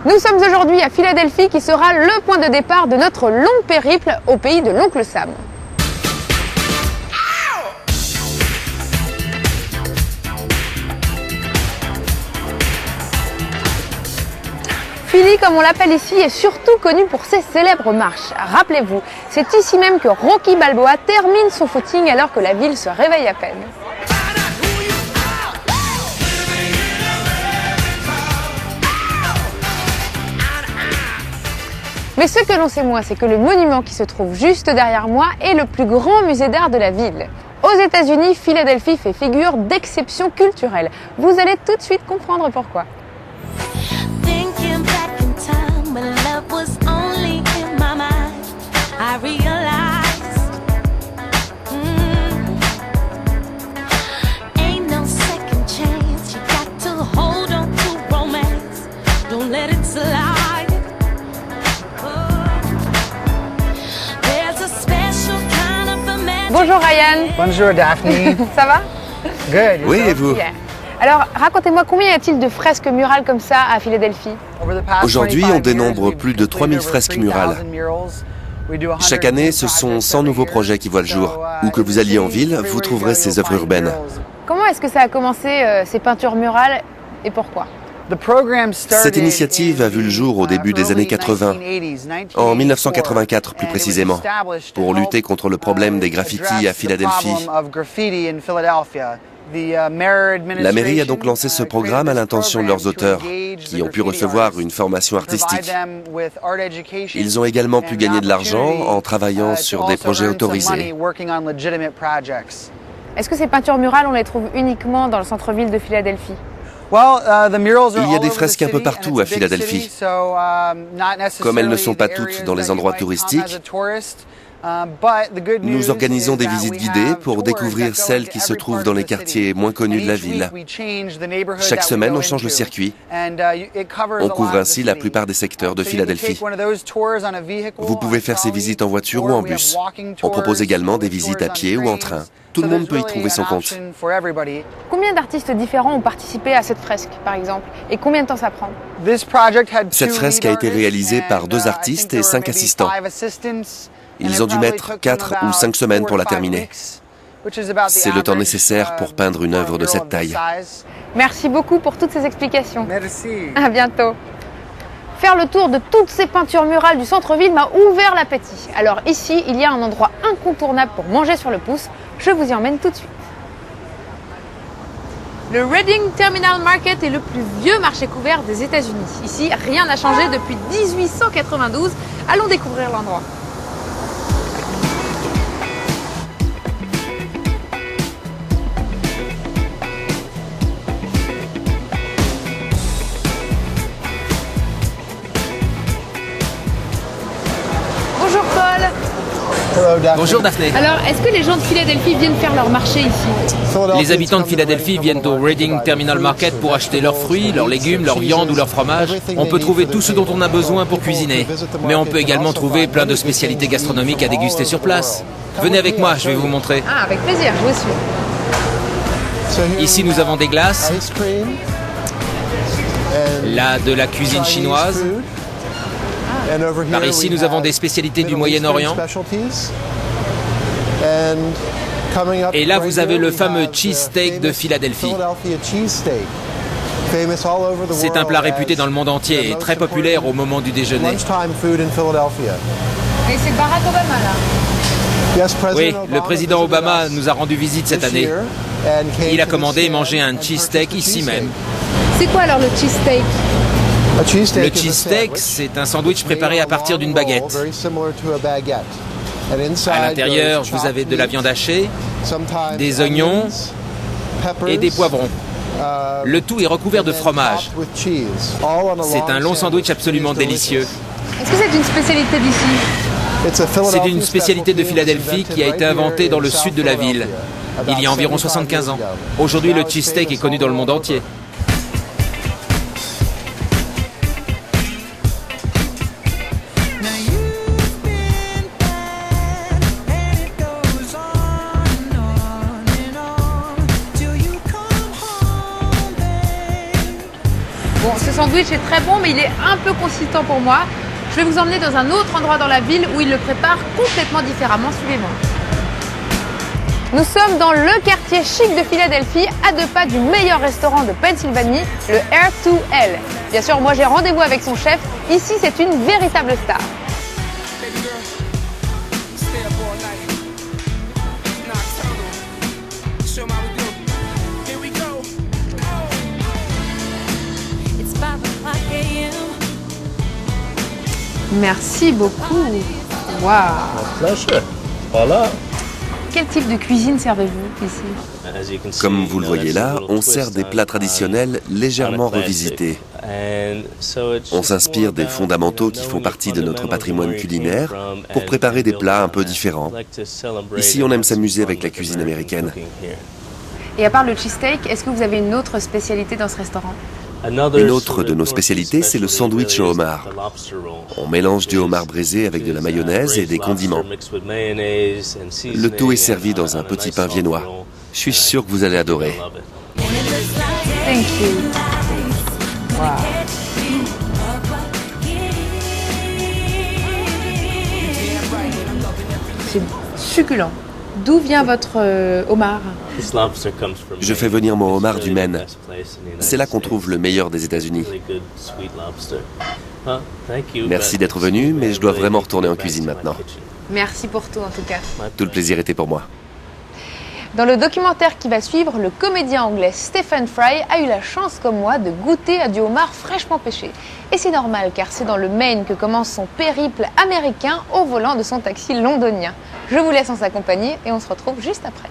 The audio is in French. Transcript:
Nous sommes aujourd'hui à Philadelphie qui sera le point de départ de notre long périple au pays de l'oncle Sam. Philly, comme on l'appelle ici, est surtout connu pour ses célèbres marches. Rappelez-vous, c'est ici même que Rocky Balboa termine son footing alors que la ville se réveille à peine. Mais ce que l'on sait moins, c'est que le monument qui se trouve juste derrière moi est le plus grand musée d'art de la ville. Aux États-Unis, Philadelphie fait figure d'exception culturelle. Vous allez tout de suite comprendre pourquoi. Bonjour Ryan. Bonjour Daphne. Ça va? Good. Oui, et vous? Yeah. Alors, racontez-moi, combien y a-t-il de fresques murales comme ça à Philadelphie? Aujourd'hui, on dénombre plus de 3000 fresques murales. Chaque année, ce sont 100 nouveaux projets qui voient le jour. Où que vous alliez en ville, vous trouverez ces œuvres urbaines. Comment est-ce que ça a commencé, ces peintures murales, et pourquoi? Cette initiative a vu le jour au début des années 80, en 1984 plus précisément, pour lutter contre le problème des graffitis à Philadelphie. La mairie a donc lancé ce programme à l'intention de leurs auteurs, qui ont pu recevoir une formation artistique. Ils ont également pu gagner de l'argent en travaillant sur des projets autorisés. Est-ce que ces peintures murales, on les trouve uniquement dans le centre-ville de Philadelphie? Il y a des fresques un peu partout à Philadelphie. Comme elles ne sont pas toutes dans les endroits touristiques, nous organisons des visites guidées pour découvrir celles qui se trouvent dans les quartiers moins connus de la ville. Chaque semaine, on change le circuit. On couvre ainsi la plupart des secteurs de Philadelphie. Vous pouvez faire ces visites en voiture ou en bus. On propose également des visites à pied ou en train. Tout le monde peut y trouver son compte. Combien d'artistes différents ont participé à cette fresque, par exemple? Et combien de temps ça prend? Cette fresque a été réalisée par 2 artistes et 5 assistants. Ils ont dû mettre 4 ou 5 semaines pour la terminer. C'est le temps nécessaire pour peindre une œuvre de cette taille. Merci beaucoup pour toutes ces explications. Merci. À bientôt. Faire le tour de toutes ces peintures murales du centre-ville m'a ouvert l'appétit. Alors ici, il y a un endroit incontournable pour manger sur le pouce. Je vous y emmène tout de suite. Le Reading Terminal Market est le plus vieux marché couvert des États-Unis. Ici, rien n'a changé depuis 1892. Allons découvrir l'endroit. Bonjour Paul. Bonjour Daphné. Alors, est-ce que les gens de Philadelphie viennent faire leur marché ici? Les habitants de Philadelphie viennent au Reading Terminal Market pour acheter leurs fruits, leurs légumes, leur viande ou leur fromage. On peut trouver tout ce dont on a besoin pour cuisiner. Mais on peut également trouver plein de spécialités gastronomiques à déguster sur place. Venez avec moi, je vais vous montrer. Ah, avec plaisir, je vous suis. Ici, nous avons des glaces. Là, de la cuisine chinoise. Par ici, nous avons des spécialités du Moyen-Orient. Et là, vous avez le fameux cheesesteak de Philadelphie. C'est un plat réputé dans le monde entier et très populaire au moment du déjeuner. Et c'est Barack Obama là. Oui, le président Obama nous a rendu visite cette année. Il a commandé et mangé un cheesesteak ici même. C'est quoi alors le cheesesteak? Le cheesesteak, c'est un sandwich préparé à partir d'une baguette. À l'intérieur, vous avez de la viande hachée, des oignons et des poivrons. Le tout est recouvert de fromage. C'est un long sandwich absolument délicieux. Est-ce que c'est une spécialité d'ici? C'est une spécialité de Philadelphie qui a été inventée dans le sud de la ville, il y a environ 75 ans. Aujourd'hui, le cheesesteak est connu dans le monde entier. sandwich est très bon, mais il est un peu consistant pour moi. Je vais vous emmener dans un autre endroit dans la ville où ils le préparent complètement différemment. Suivez-moi. Nous sommes dans le quartier chic de Philadelphie, à 2 pas du meilleur restaurant de Pennsylvanie, le R2L. Bien sûr, moi j'ai rendez-vous avec son chef. Ici, c'est une véritable star. Merci beaucoup. Waouh. Voilà. Quel type de cuisine servez-vous ici? Comme vous le voyez là, on sert des plats traditionnels légèrement revisités. On s'inspire des fondamentaux qui font partie de notre patrimoine culinaire pour préparer des plats un peu différents. Ici, on aime s'amuser avec la cuisine américaine. Et à part le cheesesteak, est-ce que vous avez une autre spécialité dans ce restaurant? Une autre de nos spécialités, c'est le sandwich au homard. On mélange du homard braisé avec de la mayonnaise et des condiments. Le tout est servi dans un petit pain viennois. Je suis sûr que vous allez adorer. Thank you. Wow. C'est succulent. D'où vient votre homard? Je fais venir mon homard du Maine. C'est là qu'on trouve le meilleur des États-Unis. Merci d'être venu, mais je dois vraiment retourner en cuisine maintenant. Merci pour tout en tout cas. Tout le plaisir était pour moi. Dans le documentaire qui va suivre, le comédien anglais Stephen Fry a eu la chance, comme moi, de goûter à du homard fraîchement pêché. Et c'est normal, car c'est dans le Maine que commence son périple américain au volant de son taxi londonien. Je vous laisse en sa compagnie et on se retrouve juste après.